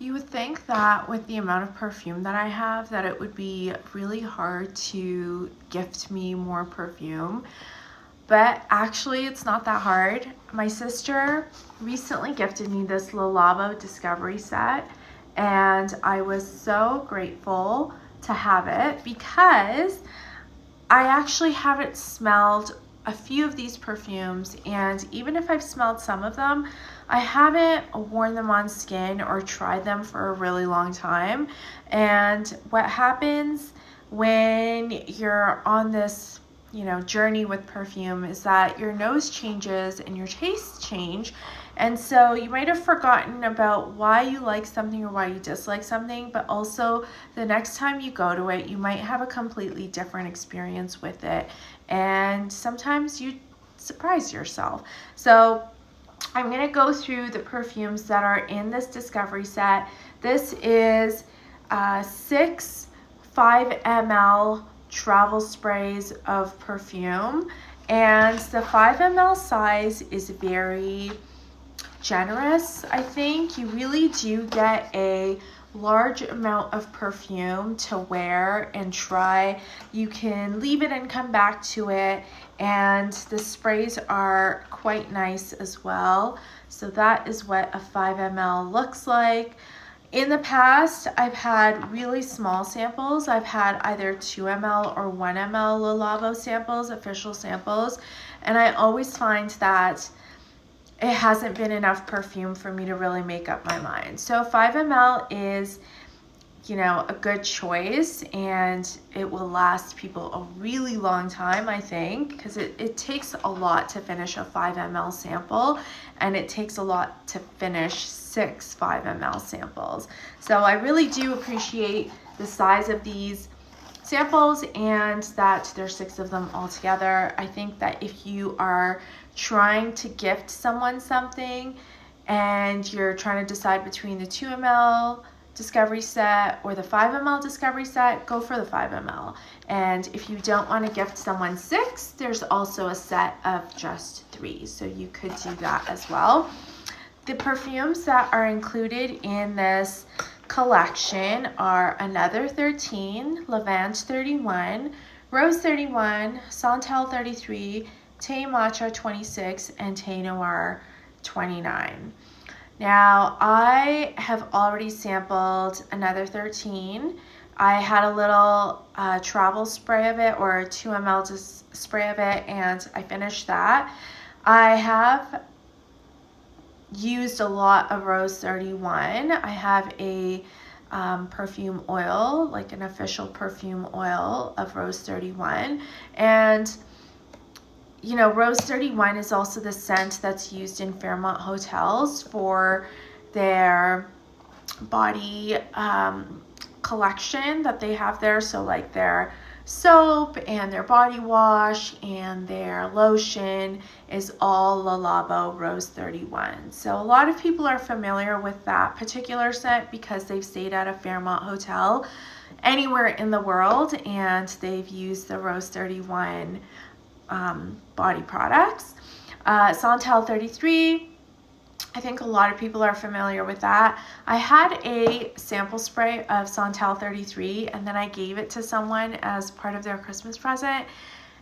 You would think that with the amount of perfume that I have, that it would be really hard to gift me more perfume. But actually, it's not that hard. My sister recently gifted me this Labo Discovery set, and I was so grateful to have it because I actually haven't smelled a few of these perfumes, and even if I've smelled some of them, I haven't worn them on skin or tried them for a really long time. And what happens when you're on this journey with perfume is that your nose changes and your tastes change. And so you might have forgotten about why you like something or why you dislike something, but also the next time you go to it, you might have a completely different experience with it. And sometimes you surprise yourself. So I'm going to go through the perfumes that are in this discovery set. This is 6 5 ml travel sprays of perfume, and the 5 ml size is very generous. I think you really do get a large amount of perfume to wear and try. You can leave it and come back to it, and the sprays are quite nice as well. So that is what a 5 ml looks like. In the past, I've had really small samples. I've had either 2 ml or 1 ml Labo samples, official samples, and I always find that it hasn't been enough perfume for me to really make up my mind. So 5 ml is, a good choice, and it will last people a really long time, I think, because it takes a lot to finish a 5 ml sample, and it takes a lot to finish 6 5 ml samples. So I really do appreciate the size of these samples and that there's 6 of them all together. I think that if you are trying to gift someone something and you're trying to decide between the 2 ml discovery set or the 5 ml discovery set, go for the 5 ml. And if you don't want to gift someone 6, there's also a set of just 3, so you could do that as well. The perfumes that are included in this collection are Another 13, Lavande 31, Rose 31, Santal 33, Matcha 26, and Noir 29. Now, I have already sampled Another 13. I had a little travel spray of it, or 2 ml spray of it, and I finished that. I have used a lot of Rose 31. I have a perfume oil, like an official perfume oil of Rose 31. And Rose 31 is also the scent that's used in Fairmont hotels for their body collection that they have there. So like their soap and their body wash and their lotion is all Labo Rose 31. So a lot of people are familiar with that particular scent because they've stayed at a Fairmont hotel anywhere in the world and they've used the Rose 31 body products. Santal 33, I think a lot of people are familiar with that. I had a sample spray of Santal 33 and then I gave it to someone as part of their Christmas present,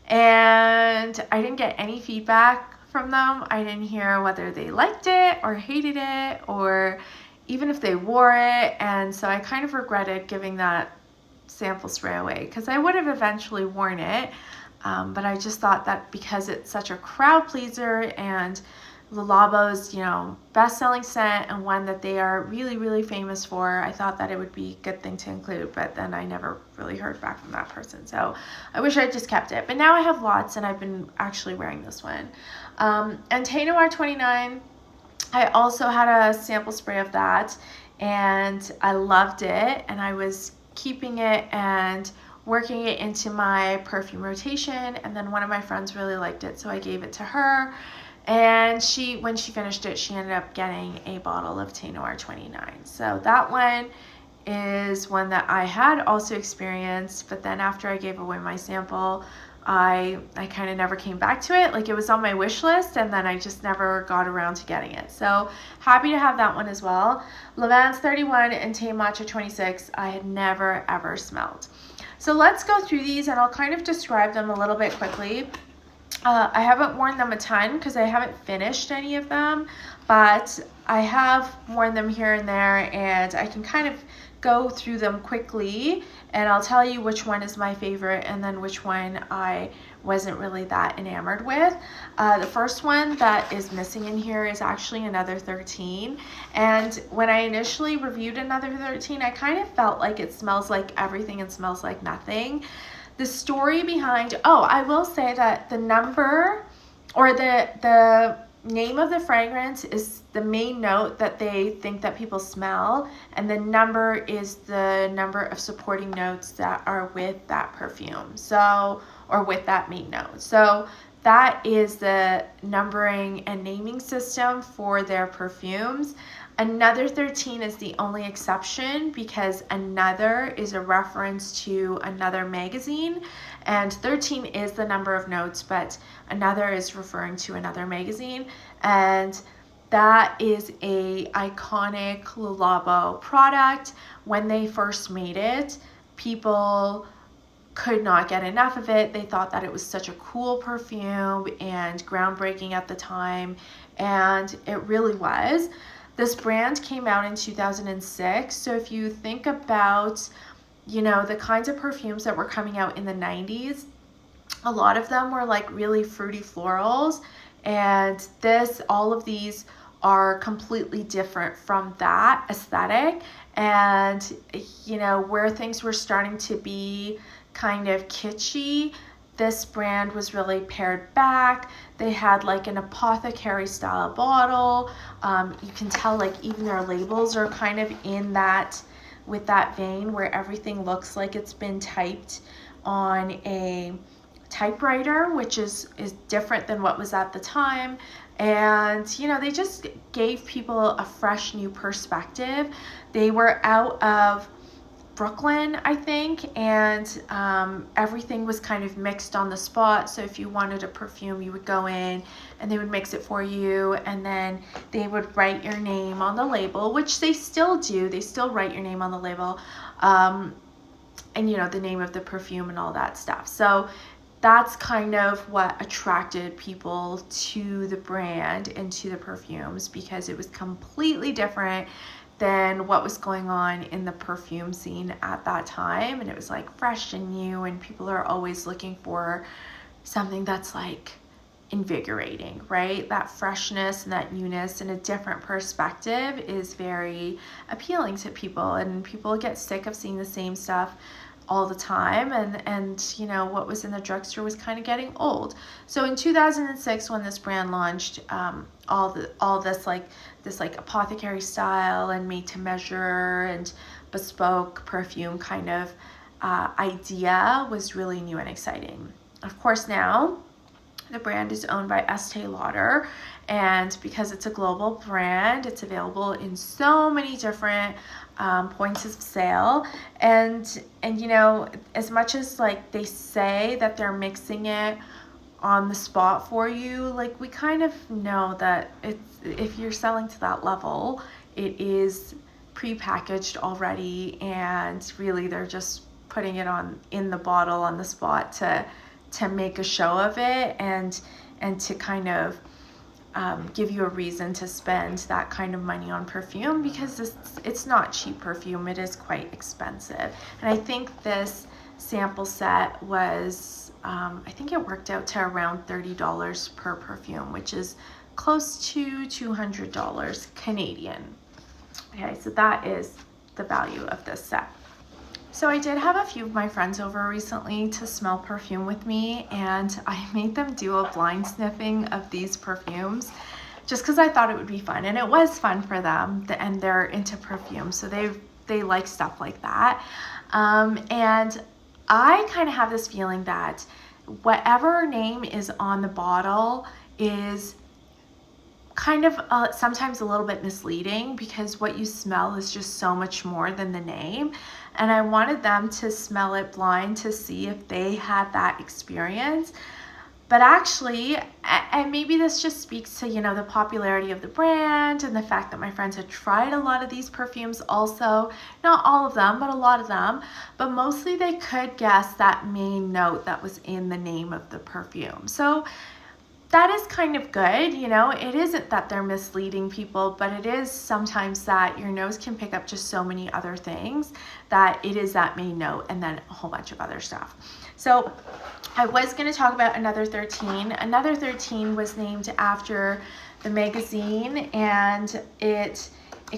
and I didn't get any feedback from them. I didn't hear whether they liked it or hated it or even if they wore it, and so I kind of regretted giving that sample spray away because I would have eventually worn it. But I just thought that because it's such a crowd pleaser and Labo's, best-selling scent and one that they are really, really famous for, I thought that it would be a good thing to include, but then I never really heard back from that person. So I wish I just kept it. But now I have lots, and I've been actually wearing this one. And Noir 29, I also had a sample spray of that, and I loved it, and I was keeping it and working it into my perfume rotation, and then one of my friends really liked it, so I gave it to her, and when she finished it, she ended up getting a bottle of Noir 29. So that one is one that I had also experienced, but then after I gave away my sample, I kind of never came back to it. Like, it was on my wish list and then I just never got around to getting it. So happy to have that one as well. Lavande's 31 and Tame Matcha 26 I had never ever smelled. So let's go through these and I'll kind of describe them a little bit quickly. I haven't worn them a ton because I haven't finished any of them, but I have worn them here and there, and I can kind of go through them quickly and I'll tell you which one is my favorite and then which one I wasn't really that enamored with. The first one that is missing in here is actually Another 13, and when I initially reviewed Another 13 I kind of felt like it smells like everything and smells like nothing. The story behind, I will say that the number or the name of the fragrance is the main note that they think that people smell, and the number is the number of supporting notes that are with that perfume, so, or with that main note. So that is the numbering and naming system for their perfumes. Another 13 is the only exception because Another is a reference to Another magazine, and 13 is the number of notes, but Another is referring to Another magazine, and that is a iconic Labo product. When they first made it, people could not get enough of it. They thought that it was such a cool perfume and groundbreaking at the time, and it really was. This brand came out in 2006, so if you think about, the kinds of perfumes that were coming out in the 90s, a lot of them were like really fruity florals, and all of these are completely different from that aesthetic. And, where things were starting to be kind of kitschy, this brand was really pared back. They had like an apothecary style bottle. You can tell like even their labels are kind of with that vein where everything looks like it's been typed on a typewriter, which is different than what was at the time. And, they just gave people a fresh new perspective. They were out of Brooklyn, I think, and everything was kind of mixed on the spot. So if you wanted a perfume, you would go in and they would mix it for you, and then they would write your name on the label, which they still do. They still write your name on the label, and the name of the perfume and all that stuff. So that's kind of what attracted people to the brand and to the perfumes, because it was completely different than what was going on in the perfume scene at that time. And it was like fresh and new, and people are always looking for something that's like invigorating, right? That freshness and that newness and a different perspective is very appealing to people, and people get sick of seeing the same stuff all the time, and what was in the drugstore was kind of getting old. So in 2006, when this brand launched, all this apothecary style and made to measure and bespoke perfume kind of idea was really new and exciting. Of course, now the brand is owned by Estee Lauder, and because it's a global brand, it's available in so many different points of sale, and as much as like they say that they're mixing it on the spot for you, like we kind of know that if you're selling to that level, it is pre-packaged already, and really they're just putting it in the bottle on the spot to make a show of it, and to kind of give you a reason to spend that kind of money on perfume, because it's not cheap perfume. It is quite expensive. And I think this sample set was, I think it worked out to around $30 per perfume, which is close to $200 Canadian. Okay, so that is the value of this set. So I did have a few of my friends over recently to smell perfume with me, and I made them do a blind sniffing of these perfumes just because I thought it would be fun, and it was fun for them, and they're into perfume, so they like stuff like that. And I kind of have this feeling that whatever name is on the bottle is kind of sometimes a little bit misleading because what you smell is just so much more than the name. And I wanted them to smell it blind to see if they had that experience. But actually, and maybe this just speaks to, you know, the popularity of the brand and the fact that my friends had tried a lot of these perfumes also. Not all of them, but a lot of them. But mostly they could guess that main note that was in the name of the perfume. So that is kind of good, you know. It isn't that they're misleading people, but it is sometimes that your nose can pick up just so many other things that it is that main note and then a whole bunch of other stuff. So I was going to talk about Another 13. Another 13 was named after the magazine, and it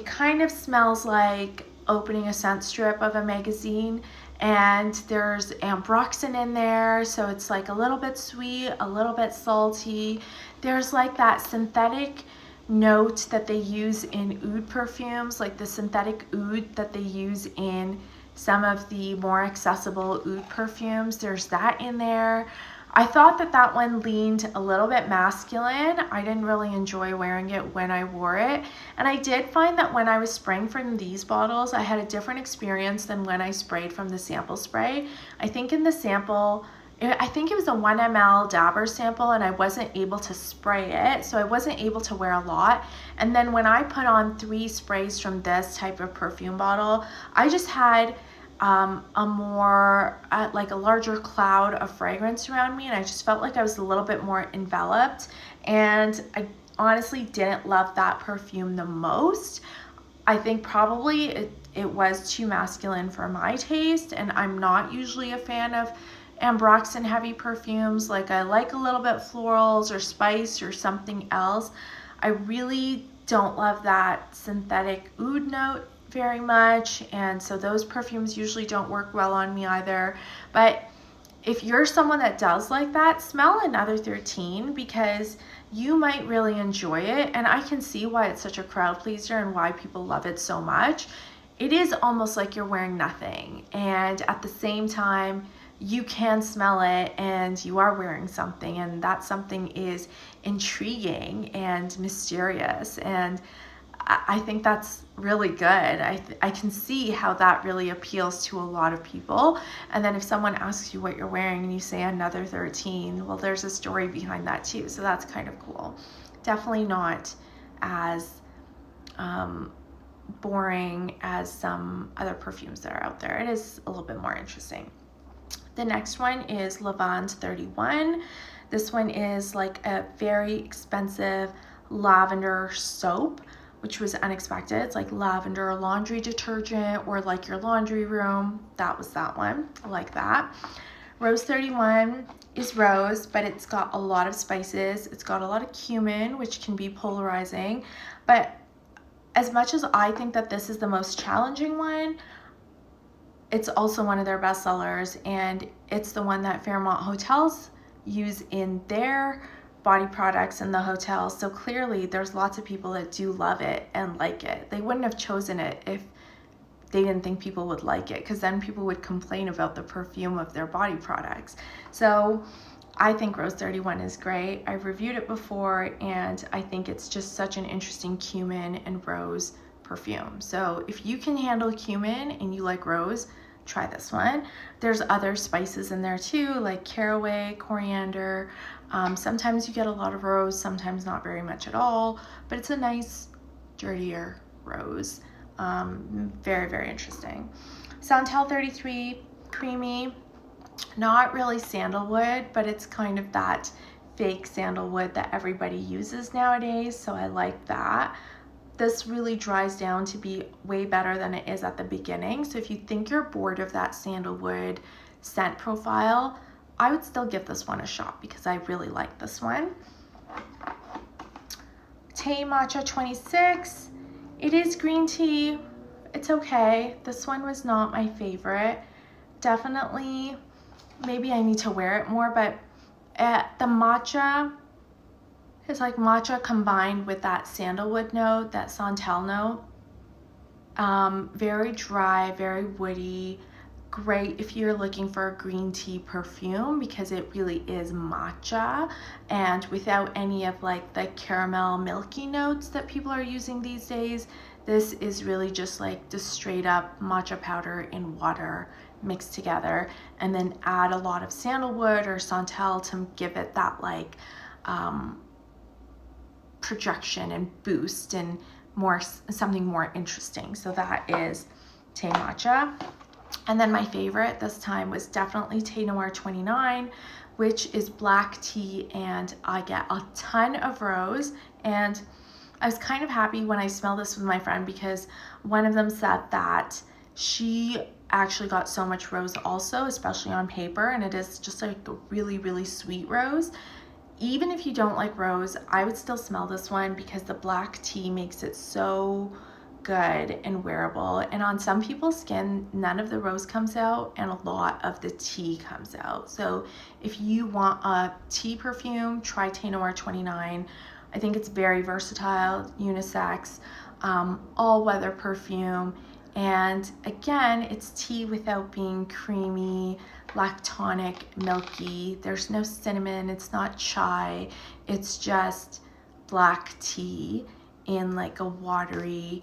kind of smells like opening a scent strip of a magazine, and there's ambroxan in there, so it's like a little bit sweet, a little bit salty. There's like that synthetic note that they use in oud perfumes, like the synthetic oud that they use in some of the more accessible oud perfumes. There's that in there. I thought that that one leaned a little bit masculine. I didn't really enjoy wearing it when I wore it. And I did find that when I was spraying from these bottles, I had a different experience than when I sprayed from the sample spray. I think in the sample, I think it was a 1 ml dabber sample, and I wasn't able to spray it, so I wasn't able to wear a lot. And then when I put on 3 sprays from this type of perfume bottle, I just had a more like a larger cloud of fragrance around me, and I just felt like I was a little bit more enveloped, and I honestly didn't love that perfume the most. I think probably it was too masculine for my taste, and I'm not usually a fan of ambroxan heavy perfumes. Like, I like a little bit florals or spice or something else. I really don't love that synthetic oud note very much, and so those perfumes usually don't work well on me either. But if you're someone that does like that, smell Another 13, because you might really enjoy it, and I can see why it's such a crowd pleaser and why people love it so much. It is almost like you're wearing nothing, and at the same time you can smell it and you are wearing something, and that something is intriguing and mysterious, and I think that's really good. I can see how that really appeals to a lot of people. And then if someone asks you what you're wearing and you say Another 13, well, there's a story behind that too. So that's kind of cool. Definitely not as boring as some other perfumes that are out there. It is a little bit more interesting. The next one is Lavande 31. This one is like a very expensive lavender soap, which was unexpected. It's like lavender laundry detergent, or like your laundry room. That was that one. I like that. Rose 31 is rose, but it's got a lot of spices. It's got a lot of cumin, which can be polarizing. But as much as I think that this is the most challenging one, it's also one of their best sellers, and it's the one that Fairmont hotels use in their body products in the hotel. So clearly there's lots of people that do love it and like it. They wouldn't have chosen it if they didn't think people would like it, because then people would complain about the perfume of their body products. So I think Rose 31 is great. I've reviewed it before, and I think it's just such an interesting cumin and rose perfume. So if you can handle cumin and you like rose, try this one. There's other spices in there too, like caraway, coriander. Sometimes you get a lot of rose, sometimes not very much at all, but it's a nice, dirtier rose. Very, very interesting. Santal 33, creamy, not really sandalwood, but it's kind of that fake sandalwood that everybody uses nowadays, so I like that. This really dries down to be way better than it is at the beginning. So if you think you're bored of that sandalwood scent profile, I would still give this one a shot because I really like this one. Tea Matcha 26. It is green tea. It's okay. This one was not my favorite. Definitely, maybe I need to wear it more, but the matcha, it's like matcha combined with that sandalwood note, that Santal note. Very dry, very woody, great if you're looking for a green tea perfume because it really is matcha and without any of like the caramel milky notes that people are using these days. This is really just like the straight up matcha powder in water mixed together, and then add a lot of sandalwood or Santal to give it that like projection and boost and more something more interesting. So that is Thé Matcha. And then my favorite this time was definitely Thé Noir 29, which is black tea, and I get a ton of rose. And I was kind of happy when I smelled this with my friend because one of them said that she actually got so much rose also, especially on paper, and it is just like a really, really sweet rose. Even if you don't like rose, I would still smell this one because the black tea makes it so good and wearable. And on some people's skin, none of the rose comes out and a lot of the tea comes out. So if you want a tea perfume, try Thé Noir 29. I think it's very versatile, unisex, all-weather perfume. And again, it's tea without being creamy, lactonic, milky. There's no cinnamon, it's not chai. It's just black tea in like a watery,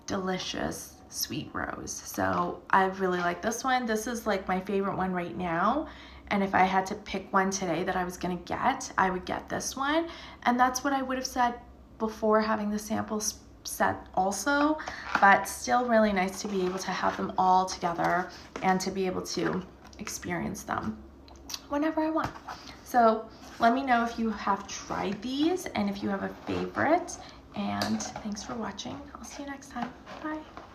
delicious, sweet rose. So I really like this one. This is like my favorite one right now. And if I had to pick one today that I was gonna get, I would get this one. And that's what I would have said before having the samples set also, but still really nice to be able to have them all together and to be able to experience them whenever I want. So let me know if you have tried these and if you have a favorite, and thanks for watching. I'll see you next time. Bye.